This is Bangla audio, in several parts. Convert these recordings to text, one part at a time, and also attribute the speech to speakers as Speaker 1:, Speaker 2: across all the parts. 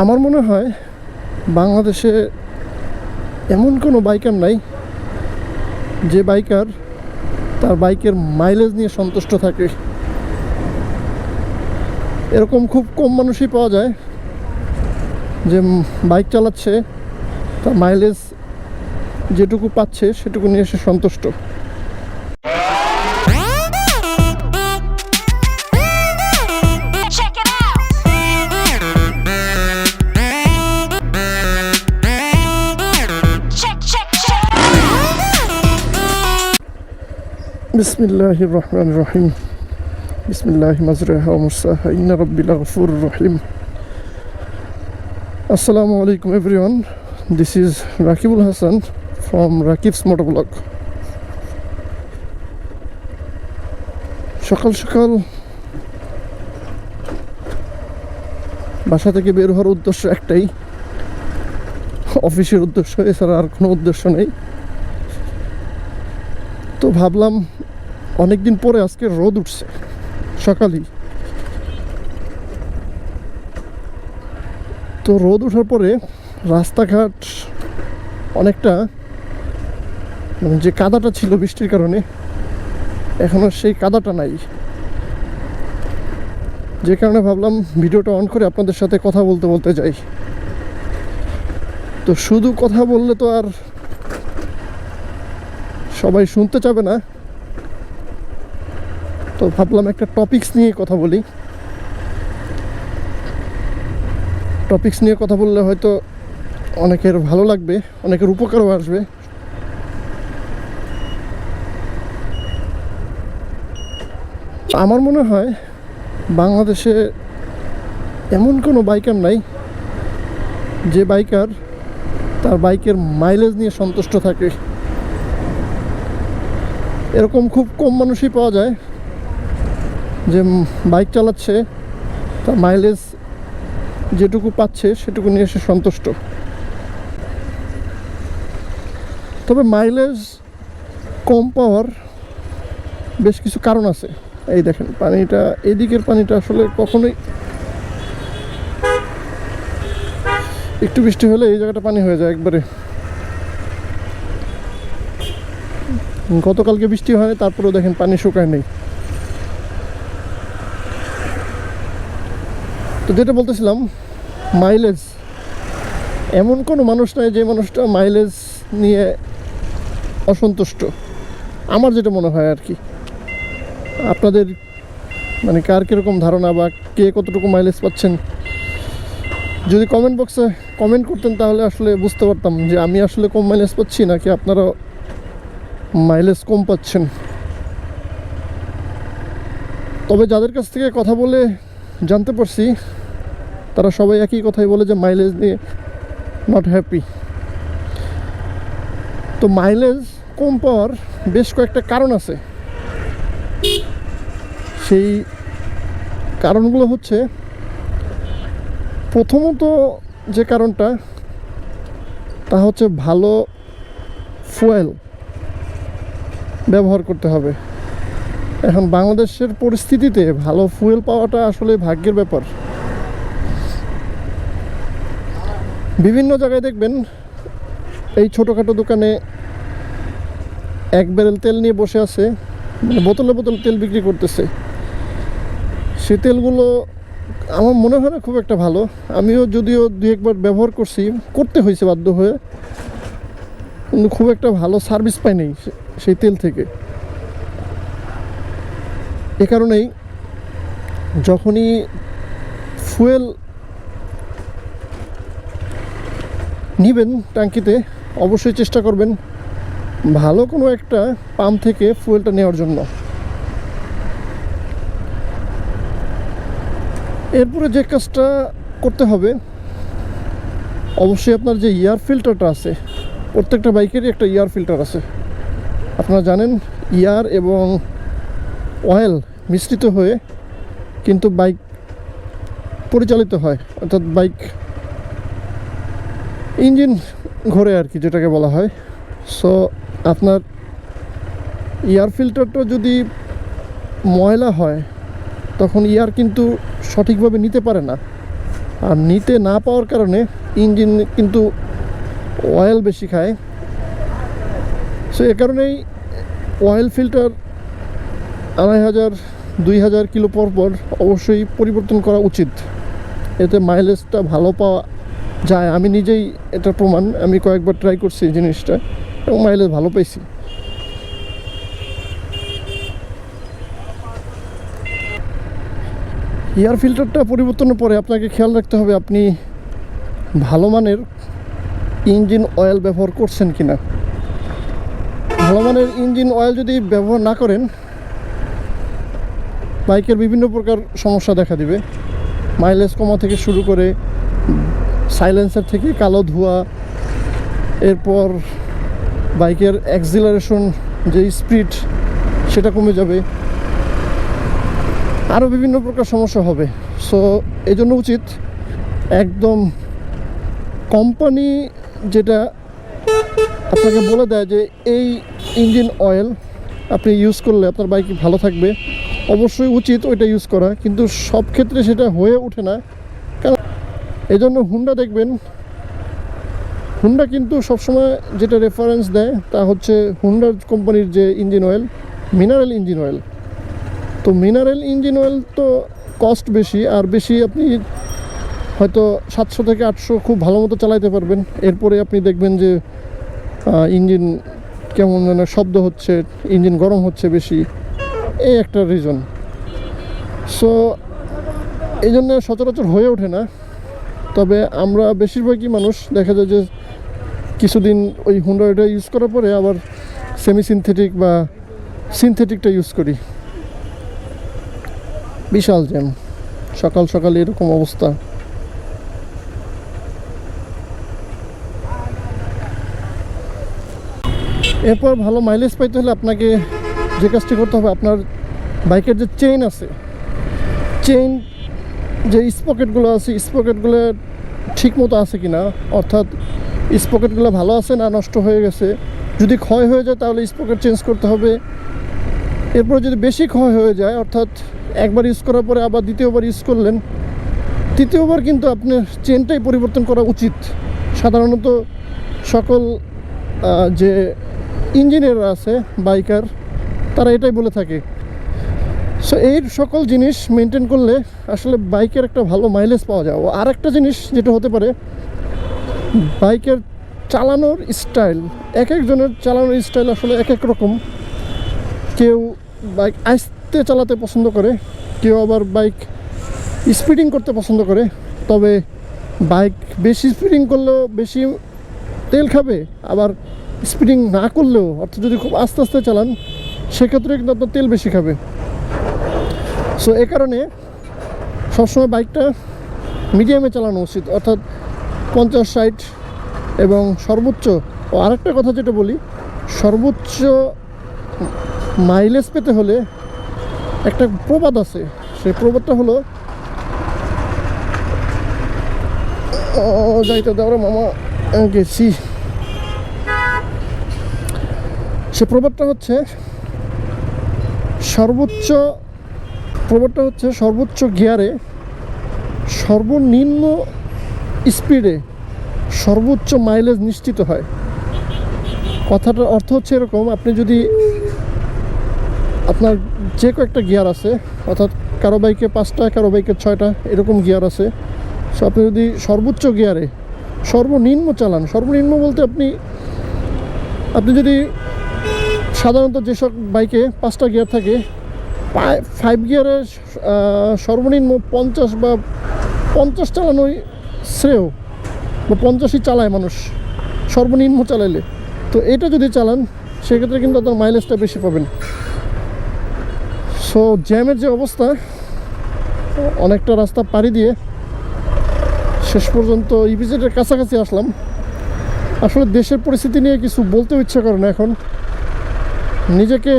Speaker 1: আমার মনে হয় বাংলাদেশে এমন কোনো বাইকার নাই যে বাইকার তার বাইকের মাইলেজ নিয়ে সন্তুষ্ট থাকে। এরকম খুব কম মানুষই পাওয়া যায় যে বাইক চালাচ্ছে, তার মাইলেজ যেটুকু পাচ্ছে সেটুকু নিয়ে সে সন্তুষ্ট। বিসমিল্লাহির রহমানির রহিম। বিসমিল্লাহি মাজরাহা ওয়া মুরসাহা ইন্না রাব্বি লাগফুরুর রহিম। আসসালামু আলাইকুম everyone, this is Rakibul Hasan from Rakib's motoblog. সকাল সকাল বাসা থেকে বের হওয়ার উদ্দেশ্য একটাই, অফিসের উদ্দেশ্য, এছাড়া আর কোনো উদ্দেশ্য নেই। তো ভাবলাম অনেকদিন পরে আজকে রোদ উঠছে সকালেই, তো রোদ ওঠার পরে রাস্তাঘাট অনেকটা যে কাদাটা ছিল বৃষ্টির কারণে এখন আর সেই কাদাটা নাই, যে কারণে ভাবলাম ভিডিওটা অন করে আপনাদের সাথে কথা বলতে বলতে যাই। তো শুধু কথা বললে তো আর সবাই শুনতে চাবে না, তো ভাবলাম একটা টপিকস নিয়ে কথা বলি। টপিকস নিয়ে কথা বললে হয়তো অনেকের ভালো লাগবে, অনেকের উপকারও আসবে। আমার মনে হয় বাংলাদেশে এমন কোনো বাইকার নাই যে বাইকার তার বাইকের মাইলেজ নিয়ে সন্তুষ্ট থাকে। এরকম খুব কম মানুষই পাওয়া যায় যে বাইক চালাচ্ছে, তার মাইলেজ যেটুকু পাচ্ছে সেটুকু নিয়ে সে সন্তুষ্ট। তবে মাইলেজ কম পাওয়ার বেশ কিছু কারণ আছে। এই দেখেন পানিটা, এদিকের পানিটা আসলে কখনোই, একটু বৃষ্টি হলে এই জায়গাটা পানি হয়ে যায় একবারে। গতকালকে বৃষ্টি হয়, তারপরেও দেখেন পানি শুকায় নেই। তো যেটা বলতেছিলাম, মাইলেজ, এমন কোনো মানুষ নাই যে মানুষটা মাইলেজ নিয়ে অসন্তুষ্ট, আমার যেটা মনে হয় আর কি। আপনাদের মানে কার কীরকম ধারণা বা কে কতটুকু মাইলেজ পাচ্ছেন, যদি কমেন্ট বক্সে কমেন্ট করতেন তাহলে আসলে বুঝতে পারতাম যে আমি আসলে কম মাইলেজ পাচ্ছি নাকি আপনারা মাইলেজ কম পাচ্ছেন। তবে যাদের কাছ থেকে কথা বলে জানতে পারছি তারা সবাই একই কথাই বলে যে মাইলেজ নিয়ে নট হ্যাপি। তো মাইলেজ কম পাওয়ার বেশ কয়েকটা কারণ আছে। সেই কারণগুলো হচ্ছে, প্রথমত যে কারণটা তা হচ্ছে ভালো ফুয়েল ব্যবহার করতে হবে। এখন বাংলাদেশের পরিস্থিতিতে ভালো ফুয়েল পাওয়াটা আসলে ভাগ্যের ব্যাপার। বিভিন্ন জায়গায় দেখবেন এই ছোটোখাটো দোকানে এক ব্যারেল তেল নিয়ে বসে আছে, মানে বোতলে বোতলে তেল বিক্রি করতেছে। সে তেলগুলো আমার মনে হয় না খুব একটা ভালো। আমিও যদিও দু একবার ব্যবহার করতে হয়েছে বাধ্য হয়ে, কিন্তু খুব একটা ভালো সার্ভিস পাইনি সেই তেল থেকে। এ কারণেই যখনই ফুয়েল নিবেন ট্যাঙ্কিতে, অবশ্যই চেষ্টা করবেন ভালো কোনো একটা পাম্প থেকে ফুয়েলটা নেওয়ার জন্য। এরপরে যে কাজটা করতে হবে, অবশ্যই আপনার যে এয়ার ফিল্টারটা আছে, প্রত্যেকটা বাইকেরই একটা এয়ার ফিল্টার আছে। আপনারা জানেন এয়ার এবং অয়েল মিশ্রিত হয়ে কিন্তু বাইক পরিচালিত হয়, অর্থাৎ বাইক ইঞ্জিন ঘোরে আর কি, যেটাকে বলা হয়। সো আপনার এয়ার ফিল্টারটা যদি ময়লা হয় তখন এয়ার কিন্তু সঠিকভাবে নিতে পারে না, আর নিতে না পাওয়ার কারণে ইঞ্জিন কিন্তু অয়েল বেশি খায়। সো এ কারণেই অয়েল ফিল্টার 2500-2000 কিলো পর পর অবশ্যই পরিবর্তন করা উচিত। এতে মাইলেজটা ভালো পাওয়া যায়। আমি নিজেই এটা প্রমাণ, আমি কয়েকবার ট্রাই করছি এই জিনিসটা এবং মাইলেজ ভালো পাইছি। এয়ার ফিল্টারটা পরিবর্তনের পরে আপনাকে খেয়াল রাখতে হবে আপনি ভালো মানের ইঞ্জিন অয়েল ব্যবহার করছেন কিনা। ভালো মানের ইঞ্জিন অয়েল যদি ব্যবহার না করেন, বাইকের বিভিন্ন প্রকার সমস্যা দেখা দিবে। মাইলেজ কমা থেকে শুরু করে সাইলেন্সার থেকে কালো ধোঁয়া, এরপর বাইকের অ্যাক্সিলারেশন যে স্পিড সেটা কমে যাবে, আরও বিভিন্ন প্রকার সমস্যা হবে। সো এই জন্য উচিত একদম কোম্পানি যেটা আপনাকে বলে দেয় যে এই ইঞ্জিন অয়েল আপনি ইউজ করলে আপনার বাইক ভালো থাকবে, অবশ্যই উচিত ওইটা ইউজ করা। কিন্তু সব ক্ষেত্রে সেটা হয়ে ওঠে না। কারণ এই জন্য হুন্ডা দেখবেন, হুন্ডা কিন্তু সবসময় যেটা রেফারেন্স দেয় তা হচ্ছে হুন্ডার কোম্পানির যে engine oil, mineral engine oil. তো মিনারেল ইঞ্জিন অয়েল তো কস্ট বেশি, আর বেশি আপনি হয়তো 700 থেকে 800 খুব ভালো মতো চালাইতে পারবেন। এরপরে আপনি দেখবেন যে ইঞ্জিন কেমন যেন শব্দ হচ্ছে, ইঞ্জিন গরম হচ্ছে বেশি, এই একটা রিজন। সো এই জন্য সচরাচর হয়ে ওঠে না। তবে আমরা বেশিরভাগই মানুষ দেখা যায় যে কিছুদিন ওই হুন্ডা এটা ইউজ করার পরে আবার সেমি সিনথেটিক বা সিনথেটিকটা ইউজ করি। বিশাল জ্যাম, সকাল সকাল এরকম অবস্থা। এরপর ভালো মাইলেজ পাইতে হলে আপনাকে যে কাজটি করতে হবে, আপনার বাইকের যে চেইন আছে, চেইন যে স্পকেটগুলো আছে, স্পকেটগুলো ঠিক মতো আছে কি না, অর্থাৎ স্পকেটগুলো ভালো আছে না নষ্ট হয়ে গেছে। যদি ক্ষয় হয়ে যায় তাহলে স্পকেট চেঞ্জ করতে হবে। এরপর যদি বেশি ক্ষয় হয়ে যায়, অর্থাৎ একবার ইউজ করার পরে আবার দ্বিতীয়বার ইউজ করলেন, তৃতীয়বার কিন্তু আপনার চেনটাই পরিবর্তন করা উচিত। সাধারণত সকল যে ইঞ্জিনিয়ার আছে বাইকার, তারা এটাই বলে থাকে। সো এই সকল জিনিস মেনটেন করলে আসলে বাইকের একটা ভালো মাইলেজ পাওয়া যায়। আর একটা জিনিস যেটা হতে পারে, বাইকের চালানোর স্টাইল, এক একজনের চালানোর স্টাইল আসলে এক এক রকম। কেউ বাইক আস্তে চালাতে পছন্দ করে, কেউ আবার বাইক স্পিডিং করতে পছন্দ করে। তবে বাইক বেশি স্পিডিং করলেও বেশি তেল খাবে, আবার স্পিডিং না করলেও, অর্থাৎ যদি খুব আস্তে আস্তে চালান সেক্ষেত্রে কিন্তু আপনার তেল বেশি খাবে। সো এ কারণে সবসময় বাইকটা মিডিয়ামে চালানো উচিত, অর্থাৎ 50-60। এবং সর্বোচ্চ, ও আরেকটা কথা যেটা বলি, সর্বোচ্চ মাইলেজ পেতে হলে একটা প্রবাদ আছে, সেই প্রবাদটা হলো, যাইতে দাও মামা গেছি। সে প্রবাদটা হচ্ছে সর্বোচ্চ গিয়ারে সর্বনিম্ন স্পিডে সর্বোচ্চ মাইলেজ নিশ্চিত হয়। কথাটার অর্থ হচ্ছে এরকম, আপনি যদি আপনার যে কয়েকটা গিয়ার আছে, অর্থাৎ কারো বাইকে 5টা, কারো বাইকে 6টা এরকম গিয়ার আছে। সো আপনি যদি সর্বোচ্চ গিয়ারে সর্বনিম্ন চালান, সর্বনিম্ন বলতে আপনি যদি সাধারণত যেসব বাইকে 5টা গিয়ার থাকে, 5 গিয়ারে সর্বনিম্ন 50 বা 50 চালানোই শ্রেয়, বা 50ই চালায় মানুষ সর্বনিম্ন চালাইলে। তো এটা যদি চালান সেক্ষেত্রে কিন্তু আপনার মাইলেজটা বেশি পাবেন। সো জ্যামের যে অবস্থা, অনেকটা রাস্তা পাড়ি দিয়ে শেষ পর্যন্ত ইপিজেডের কাছাকাছি আসলাম। আসলে দেশের পরিস্থিতি নিয়ে কিছু বলতে ইচ্ছা করে না এখন। নিজেকে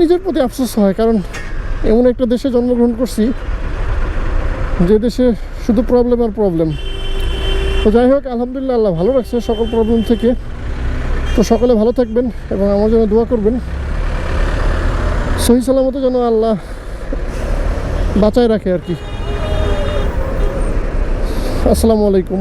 Speaker 1: নিজের প্রতি আফসোস হয়, কারণ এমন একটা দেশে জন্মগ্রহণ করছি যে দেশে শুধু প্রবলেম আর প্রবলেম। তো যাই হোক, আলহামদুলিল্লাহ আল্লাহ ভালো রাখছে সকল প্রবলেম থেকে। তো সকলে ভালো থাকবেন এবং আমার জন্য দোয়া করবেন, সহি সালামতে যেন আল্লাহ বাঁচায় রাখে আর কি। আসসালামু আলাইকুম।